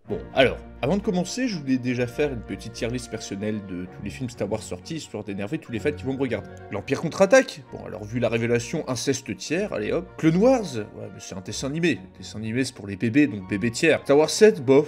Bon, alors, avant de commencer, je voulais déjà faire une petite tier list personnelle de tous les films Star Wars sortis, histoire d'énerver tous les fans qui vont me regarder. L'Empire contre-attaque. Bon, alors vu la révélation inceste tiers, allez hop. Clone Wars. Ouais, mais c'est un dessin animé. Dessin animé, c'est pour les bébés, donc bébé tiers. Star Wars 7, bof,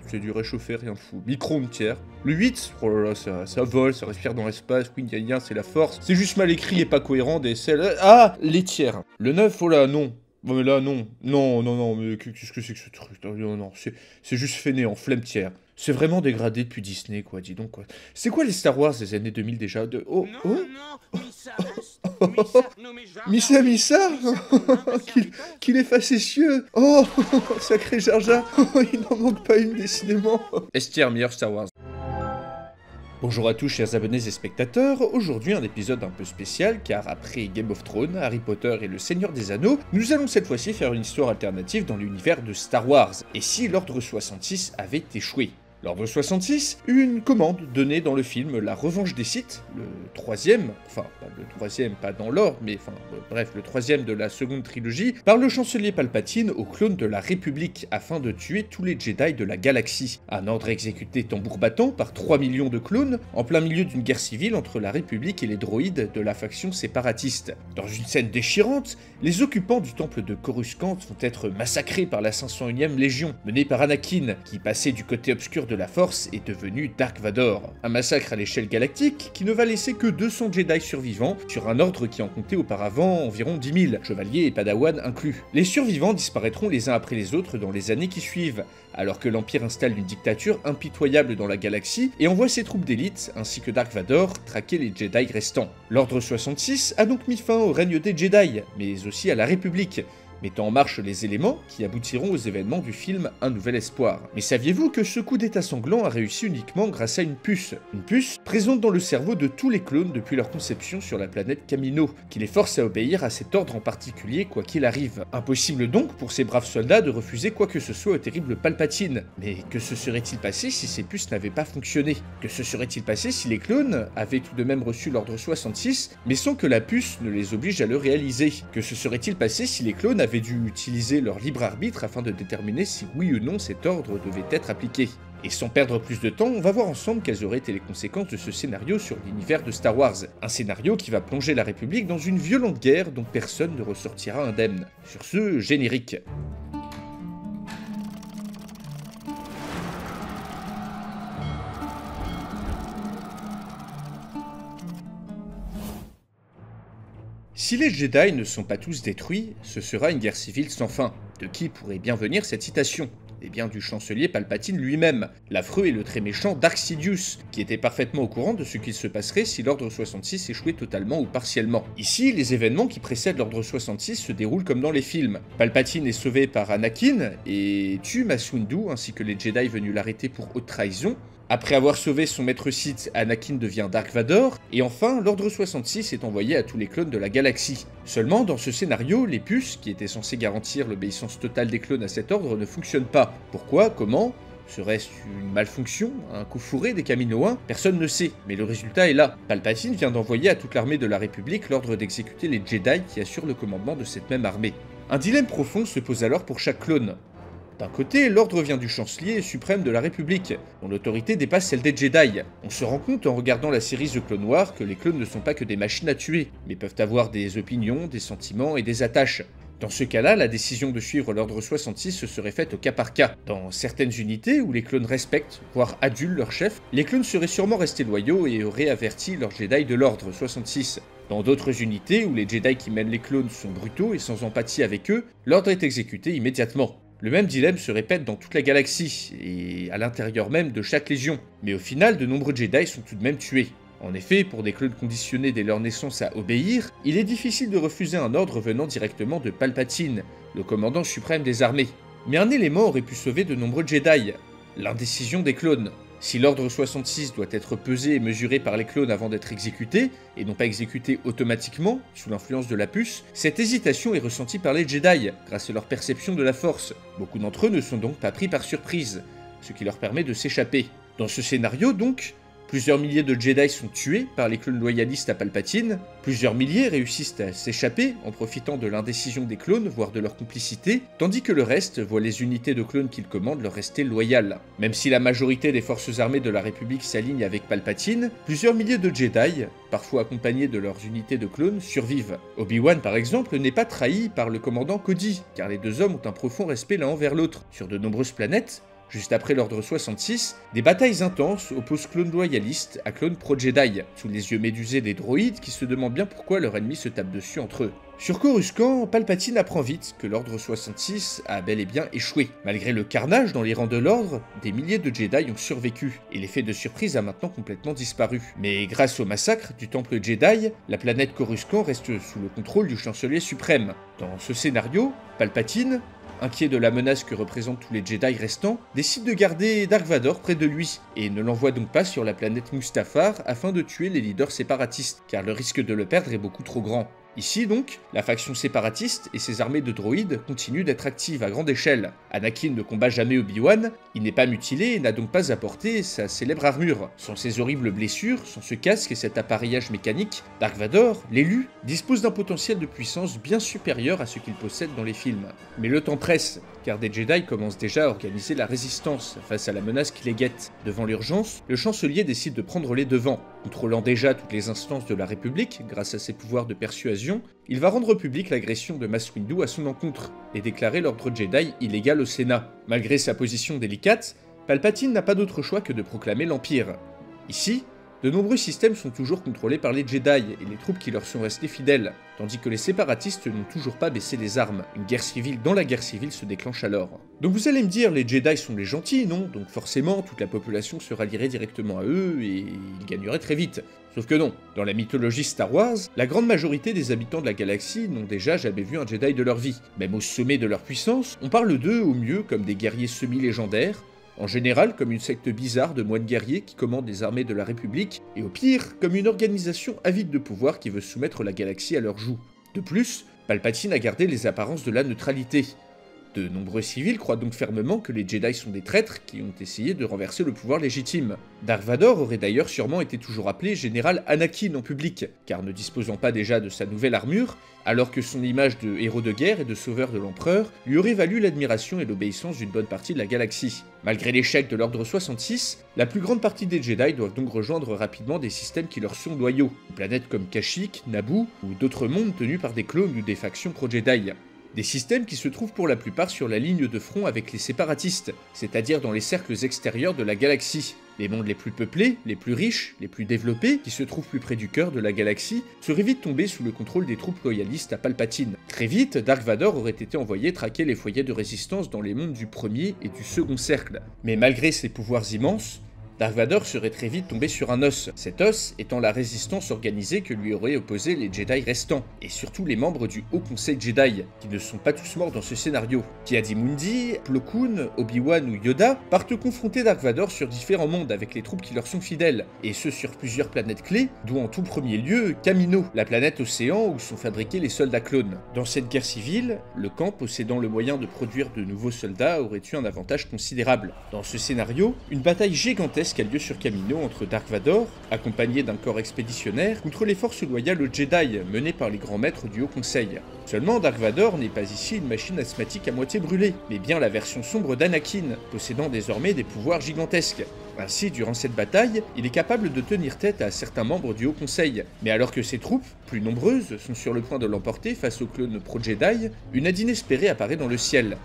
c'est du réchauffé, rien de fou. Micro-ondes tiers. Le 8, oh là là, ça vole, ça respire dans l'espace, oui, gna c'est la force. C'est juste mal écrit et pas cohérent, des selles. Ah, les tiers. Le 9, oh là, non. Non mais là, non. Non, mais qu'est-ce que c'est que ce truc? Non, c'est juste fainéant, flemme tiers. C'est vraiment dégradé depuis Disney, quoi, dis donc, quoi. C'est quoi les Star Wars des années 2000 déjà Oh, Non, oh non, Missa reste. Missa, nommé Jar Missa, Jar. Missa qu'il est facétieux. Oh, sacré Jar Jar. Oh, il n'en manque pas une, décidément. S-tier, meilleur Star Wars. Bonjour à tous chers abonnés et spectateurs, aujourd'hui un épisode un peu spécial car après Game of Thrones, Harry Potter et le Seigneur des Anneaux, nous allons cette fois-ci faire une histoire alternative dans l'univers de Star Wars. Et si l'Ordre 66 avait échoué? L'Ordre 66, une commande donnée dans le film La Revanche des Sith, le troisième, enfin pas le troisième, pas dans l'ordre, mais enfin bref, le troisième de la seconde trilogie, par le chancelier Palpatine aux clones de la République afin de tuer tous les Jedi de la galaxie. Un ordre exécuté tambour battant par 3 millions de clones, en plein milieu d'une guerre civile entre la République et les droïdes de la faction séparatiste. Dans une scène déchirante, les occupants du temple de Coruscant vont être massacrés par la 501e Légion, menée par Anakin, qui passait du côté obscur de la Force est devenu Dark Vador. Un massacre à l'échelle galactique qui ne va laisser que 200 Jedi survivants sur un ordre qui en comptait auparavant environ 10 000, chevaliers et padawan inclus. Les survivants disparaîtront les uns après les autres dans les années qui suivent, alors que l'Empire installe une dictature impitoyable dans la galaxie et envoie ses troupes d'élite, ainsi que Dark Vador, traquer les Jedi restants. L'Ordre 66 a donc mis fin au règne des Jedi, mais aussi à la République, mettant en marche les éléments qui aboutiront aux événements du film Un Nouvel Espoir. Mais saviez-vous que ce coup d'état sanglant a réussi uniquement grâce à une puce? Une puce présente dans le cerveau de tous les clones depuis leur conception sur la planète Kamino, qui les force à obéir à cet ordre en particulier quoi qu'il arrive. Impossible donc pour ces braves soldats de refuser quoi que ce soit au terrible Palpatine. Mais que se serait-il passé si ces puces n'avaient pas fonctionné? Que se serait-il passé si les clones avaient tout de même reçu l'ordre 66, mais sans que la puce ne les oblige à le réaliser? Que se serait-il passé si les clones avaient dû utiliser leur libre arbitre afin de déterminer si oui ou non cet ordre devait être appliqué? Et sans perdre plus de temps, on va voir ensemble quelles auraient été les conséquences de ce scénario sur l'univers de Star Wars. Un scénario qui va plonger la République dans une violente guerre dont personne ne ressortira indemne. Sur ce, générique. Si les Jedi ne sont pas tous détruits, ce sera une guerre civile sans fin. De qui pourrait bien venir cette citation? Eh bien du chancelier Palpatine lui-même, l'affreux et le très méchant Dark Sidious, qui était parfaitement au courant de ce qu'il se passerait si l'Ordre 66 échouait totalement ou partiellement. Ici, les événements qui précèdent l'Ordre 66 se déroulent comme dans les films. Palpatine est sauvé par Anakin et tue Mace Windu ainsi que les Jedi venus l'arrêter pour haute trahison. Après avoir sauvé son maître Sith, Anakin devient Dark Vador, et enfin, l'Ordre 66 est envoyé à tous les clones de la galaxie. Seulement, dans ce scénario, les puces, qui étaient censées garantir l'obéissance totale des clones à cet ordre, ne fonctionnent pas. Pourquoi? Comment? Serait-ce une malfonction? Un coup fourré des Kaminoans? Personne ne sait, mais le résultat est là. Palpatine vient d'envoyer à toute l'armée de la République l'ordre d'exécuter les Jedi qui assurent le commandement de cette même armée. Un dilemme profond se pose alors pour chaque clone. D'un côté, l'ordre vient du chancelier suprême de la République, dont l'autorité dépasse celle des Jedi. On se rend compte en regardant la série The Clone Wars que les clones ne sont pas que des machines à tuer, mais peuvent avoir des opinions, des sentiments et des attaches. Dans ce cas-là, la décision de suivre l'ordre 66 se serait faite au cas par cas. Dans certaines unités où les clones respectent, voire adulent leur chef, les clones seraient sûrement restés loyaux et auraient averti leurs Jedi de l'ordre 66. Dans d'autres unités où les Jedi qui mènent les clones sont brutaux et sans empathie avec eux, l'ordre est exécuté immédiatement. Le même dilemme se répète dans toute la galaxie, et à l'intérieur même de chaque légion. Mais au final, de nombreux Jedi sont tout de même tués. En effet, pour des clones conditionnés dès leur naissance à obéir, il est difficile de refuser un ordre venant directement de Palpatine, le commandant suprême des armées. Mais un élément aurait pu sauver de nombreux Jedi, l'indécision des clones. Si l'ordre 66 doit être pesé et mesuré par les clones avant d'être exécuté, et non pas exécuté automatiquement, sous l'influence de la puce, cette hésitation est ressentie par les Jedi, grâce à leur perception de la force. Beaucoup d'entre eux ne sont donc pas pris par surprise, ce qui leur permet de s'échapper. Dans ce scénario donc, Plusieurs milliers de Jedi sont tués par les clones loyalistes à Palpatine, plusieurs milliers réussissent à s'échapper en profitant de l'indécision des clones, voire de leur complicité, tandis que le reste voit les unités de clones qu'ils commandent leur rester loyales. Même si la majorité des forces armées de la République s'alignent avec Palpatine, plusieurs milliers de Jedi, parfois accompagnés de leurs unités de clones, survivent. Obi-Wan par exemple n'est pas trahi par le commandant Cody, car les deux hommes ont un profond respect l'un envers l'autre. Sur de nombreuses planètes, juste après l'Ordre 66, des batailles intenses opposent clones loyalistes à clones pro-Jedi, sous les yeux médusés des droïdes qui se demandent bien pourquoi leur ennemi se tape dessus entre eux. Sur Coruscant, Palpatine apprend vite que l'Ordre 66 a bel et bien échoué. Malgré le carnage dans les rangs de l'Ordre, des milliers de Jedi ont survécu, et l'effet de surprise a maintenant complètement disparu. Mais grâce au massacre du Temple Jedi, la planète Coruscant reste sous le contrôle du chancelier suprême. Dans ce scénario, Palpatine, inquiet de la menace que représentent tous les Jedi restants, décide de garder Dark Vador près de lui, et ne l'envoie donc pas sur la planète Mustafar afin de tuer les leaders séparatistes, car le risque de le perdre est beaucoup trop grand. Ici donc, la faction séparatiste et ses armées de droïdes continuent d'être actives à grande échelle. Anakin ne combat jamais Obi-Wan, il n'est pas mutilé et n'a donc pas apporté sa célèbre armure. Sans ses horribles blessures, sans ce casque et cet appareillage mécanique, Dark Vador, l'élu, dispose d'un potentiel de puissance bien supérieur à ce qu'il possède dans les films. Mais le temps presse, car des Jedi commencent déjà à organiser la résistance face à la menace qui les guette. Devant l'urgence, le chancelier décide de prendre les devants. Contrôlant déjà toutes les instances de la République grâce à ses pouvoirs de persuasion, il va rendre publique l'agression de Mace Windu à son encontre et déclarer l'ordre Jedi illégal au Sénat. Malgré sa position délicate, Palpatine n'a pas d'autre choix que de proclamer l'Empire. Ici, de nombreux systèmes sont toujours contrôlés par les Jedi et les troupes qui leur sont restées fidèles, tandis que les séparatistes n'ont toujours pas baissé les armes. Une guerre civile dans la guerre civile se déclenche alors. Donc vous allez me dire, les Jedi sont les gentils, non? Donc forcément, toute la population se rallierait directement à eux et ils gagneraient très vite. Sauf que non, dans la mythologie Star Wars, la grande majorité des habitants de la galaxie n'ont déjà jamais vu un Jedi de leur vie. Même au sommet de leur puissance, on parle d'eux au mieux comme des guerriers semi-légendaires, en général comme une secte bizarre de moines guerriers qui commandent les armées de la République, et au pire, comme une organisation avide de pouvoir qui veut soumettre la galaxie à leur joug. De plus, Palpatine a gardé les apparences de la neutralité. De nombreux civils croient donc fermement que les Jedi sont des traîtres qui ont essayé de renverser le pouvoir légitime. Dark Vador aurait d'ailleurs sûrement été toujours appelé Général Anakin en public, car ne disposant pas déjà de sa nouvelle armure, alors que son image de héros de guerre et de sauveur de l'empereur lui aurait valu l'admiration et l'obéissance d'une bonne partie de la galaxie. Malgré l'échec de l'Ordre 66, la plus grande partie des Jedi doivent donc rejoindre rapidement des systèmes qui leur sont loyaux, des planètes comme Kashyyyk, Naboo ou d'autres mondes tenus par des clones ou des factions pro-Jedi. Des systèmes qui se trouvent pour la plupart sur la ligne de front avec les séparatistes, c'est-à-dire dans les cercles extérieurs de la galaxie. Les mondes les plus peuplés, les plus riches, les plus développés, qui se trouvent plus près du cœur de la galaxie, seraient vite tombés sous le contrôle des troupes loyalistes à Palpatine. Très vite, Dark Vador aurait été envoyé traquer les foyers de résistance dans les mondes du premier et du second cercle. Mais malgré ses pouvoirs immenses, Dark Vador serait très vite tombé sur un os, cet os étant la résistance organisée que lui auraient opposé les Jedi restants, et surtout les membres du Haut Conseil Jedi, qui ne sont pas tous morts dans ce scénario. Ki-Adi-Mundi, Plo Koon, Obi-Wan ou Yoda partent confronter Dark Vador sur différents mondes avec les troupes qui leur sont fidèles, et ce sur plusieurs planètes clés, dont en tout premier lieu Kamino, la planète océan où sont fabriqués les soldats clones. Dans cette guerre civile, le camp possédant le moyen de produire de nouveaux soldats aurait eu un avantage considérable. Dans ce scénario, une bataille gigantesque a lieu sur Kamino entre Dark Vador, accompagné d'un corps expéditionnaire, contre les forces loyales aux Jedi, menées par les grands maîtres du Haut Conseil. Seulement, Dark Vador n'est pas ici une machine asthmatique à moitié brûlée, mais bien la version sombre d'Anakin, possédant désormais des pouvoirs gigantesques. Ainsi, durant cette bataille, il est capable de tenir tête à certains membres du Haut Conseil. Mais alors que ses troupes, plus nombreuses, sont sur le point de l'emporter face aux clones pro-Jedi, une aide inespérée apparaît dans le ciel.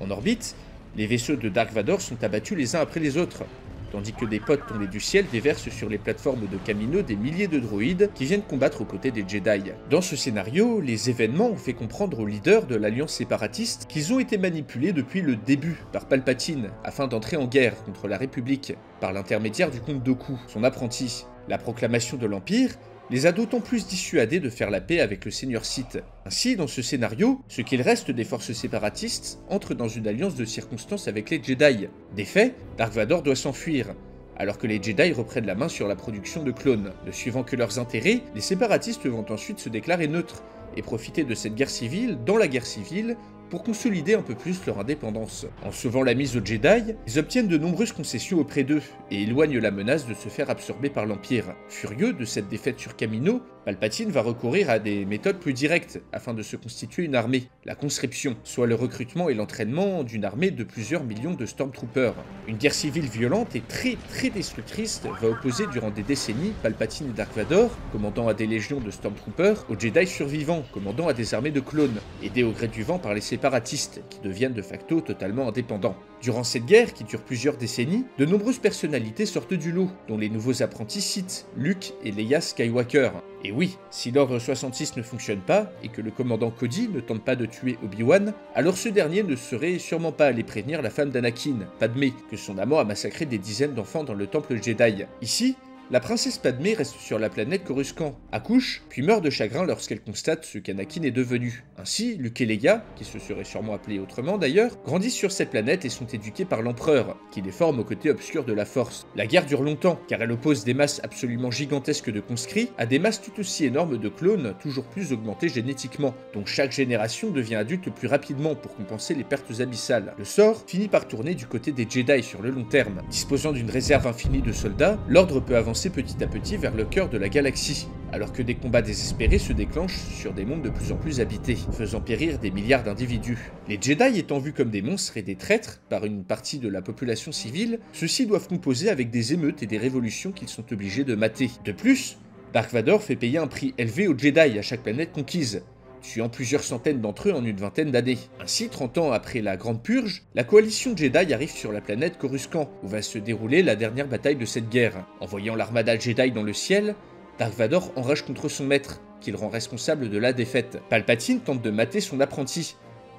En orbite, les vaisseaux de Dark Vador sont abattus les uns après les autres, tandis que des pods tombés du ciel déversent sur les plateformes de Kamino des milliers de droïdes qui viennent combattre aux côtés des Jedi. Dans ce scénario, les événements ont fait comprendre aux leaders de l'alliance séparatiste qu'ils ont été manipulés depuis le début par Palpatine afin d'entrer en guerre contre la République, par l'intermédiaire du comte Dooku, son apprenti. La proclamation de l'Empire les a d'autant plus dissuadés de faire la paix avec le Seigneur Sith. Ainsi, dans ce scénario, ce qu'il reste des forces séparatistes entre dans une alliance de circonstances avec les Jedi. Des faits, Dark Vador doit s'enfuir, alors que les Jedi reprennent la main sur la production de clones. Ne suivant que leurs intérêts, les séparatistes vont ensuite se déclarer neutres et profiter de cette guerre civile dans la guerre civile pour consolider un peu plus leur indépendance. En sauvant la mise aux Jedi, ils obtiennent de nombreuses concessions auprès d'eux et éloignent la menace de se faire absorber par l'Empire. Furieux de cette défaite sur Kamino, Palpatine va recourir à des méthodes plus directes afin de se constituer une armée, la conscription, soit le recrutement et l'entraînement d'une armée de plusieurs millions de Stormtroopers. Une guerre civile violente et très destructrice va opposer durant des décennies Palpatine et Dark Vador, commandant à des légions de Stormtroopers, aux Jedi survivants, commandant à des armées de clones, aidés au gré du vent par les séparatistes, qui deviennent de facto totalement indépendants. Durant cette guerre, qui dure plusieurs décennies, de nombreuses personnalités sortent du lot, dont les nouveaux apprentis Sith, Luke et Leia Skywalker. Et oui, si l'ordre 66 ne fonctionne pas, et que le commandant Cody ne tente pas de tuer Obi-Wan, alors ce dernier ne serait sûrement pas allé prévenir la femme d'Anakin, Padmé, que son amant a massacré des dizaines d'enfants dans le temple Jedi. Ici, la princesse Padmé reste sur la planète Coruscant, accouche, puis meurt de chagrin lorsqu'elle constate ce qu'Anakin est devenu. Ainsi, Luke et Leia, qui se seraient sûrement appelés autrement d'ailleurs, grandissent sur cette planète et sont éduqués par l'Empereur, qui les forme au côté obscur de la Force. La guerre dure longtemps, car elle oppose des masses absolument gigantesques de conscrits à des masses tout aussi énormes de clones, toujours plus augmentés génétiquement, dont chaque génération devient adulte plus rapidement pour compenser les pertes abyssales. Le sort finit par tourner du côté des Jedi sur le long terme. Disposant d'une réserve infinie de soldats, l'ordre peut avancer petit à petit vers le cœur de la galaxie, alors que des combats désespérés se déclenchent sur des mondes de plus en plus habités, faisant périr des milliards d'individus. Les Jedi étant vus comme des monstres et des traîtres par une partie de la population civile, ceux-ci doivent composer avec des émeutes et des révolutions qu'ils sont obligés de mater. De plus, Dark Vador fait payer un prix élevé aux Jedi à chaque planète conquise, tuant plusieurs centaines d'entre eux en une vingtaine d'années. Ainsi, 30 ans après la Grande Purge, la coalition Jedi arrive sur la planète Coruscant, où va se dérouler la dernière bataille de cette guerre. En voyant l'armada Jedi dans le ciel, Dark Vador enrage contre son maître, qu'il rend responsable de la défaite. Palpatine tente de mater son apprenti,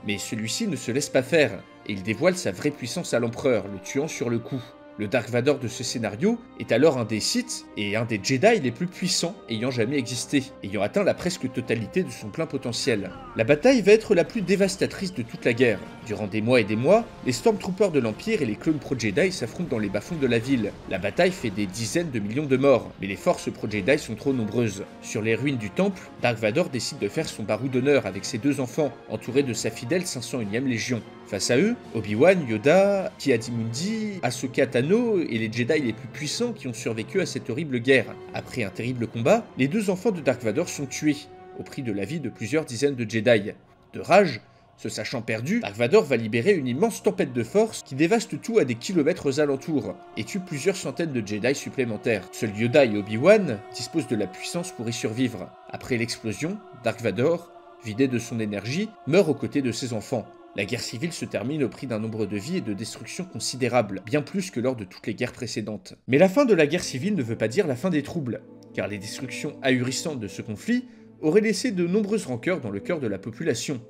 mais celui-ci ne se laisse pas faire, et il dévoile sa vraie puissance à l'Empereur, le tuant sur le coup. Le Dark Vador de ce scénario est alors un des Sith et un des Jedi les plus puissants ayant jamais existé, ayant atteint la presque totalité de son plein potentiel. La bataille va être la plus dévastatrice de toute la guerre. Durant des mois et des mois, les Stormtroopers de l'Empire et les clones pro-Jedi s'affrontent dans les bas-fonds de la ville. La bataille fait des dizaines de millions de morts, mais les forces pro-Jedi sont trop nombreuses. Sur les ruines du temple, Dark Vador décide de faire son barou d'honneur avec ses deux enfants, entouré de sa fidèle 501e Légion. Face à eux, Obi-Wan, Yoda, Ki-Adi-Mundi, Ahsoka Tano et les Jedi les plus puissants qui ont survécu à cette horrible guerre. Après un terrible combat, les deux enfants de Dark Vador sont tués, au prix de la vie de plusieurs dizaines de Jedi. De rage, se sachant perdu, Dark Vador va libérer une immense tempête de force qui dévaste tout à des kilomètres aux alentours, et tue plusieurs centaines de Jedi supplémentaires. Seuls Yoda et Obi-Wan disposent de la puissance pour y survivre. Après l'explosion, Dark Vador, vidé de son énergie, meurt aux côtés de ses enfants. La guerre civile se termine au prix d'un nombre de vies et de destructions considérables, bien plus que lors de toutes les guerres précédentes. Mais la fin de la guerre civile ne veut pas dire la fin des troubles, car les destructions ahurissantes de ce conflit auraient laissé de nombreuses rancœurs dans le cœur de la population.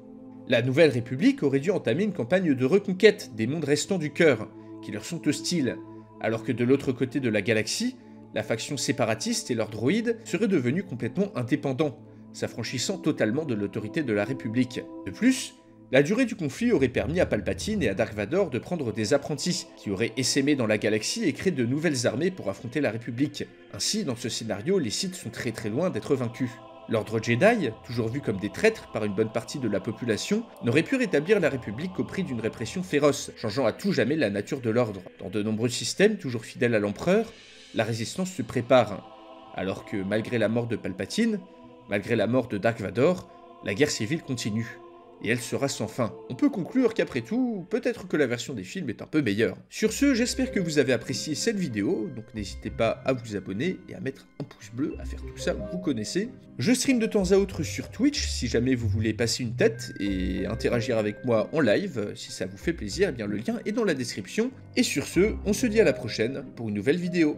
La Nouvelle République aurait dû entamer une campagne de reconquête des mondes restants du cœur, qui leur sont hostiles, alors que de l'autre côté de la galaxie, la faction séparatiste et leurs droïdes seraient devenus complètement indépendants, s'affranchissant totalement de l'autorité de la République. De plus, la durée du conflit aurait permis à Palpatine et à Dark Vador de prendre des apprentis, qui auraient essaimé dans la galaxie et créé de nouvelles armées pour affronter la République. Ainsi, dans ce scénario, les Sith sont très loin d'être vaincus. L'ordre Jedi, toujours vu comme des traîtres par une bonne partie de la population, n'aurait pu rétablir la République qu'au prix d'une répression féroce, changeant à tout jamais la nature de l'ordre. Dans de nombreux systèmes toujours fidèles à l'Empereur, la résistance se prépare, alors que malgré la mort de Palpatine, malgré la mort de Dark Vador, la guerre civile continue. Et elle sera sans fin. On peut conclure qu'après tout, peut-être que la version des films est un peu meilleure. Sur ce, j'espère que vous avez apprécié cette vidéo, donc n'hésitez pas à vous abonner et à mettre un pouce bleu, à faire tout ça, vous connaissez. Je stream de temps à autre sur Twitch, si jamais vous voulez passer une tête et interagir avec moi en live, si ça vous fait plaisir, eh bien le lien est dans la description. Et sur ce, on se dit à la prochaine pour une nouvelle vidéo.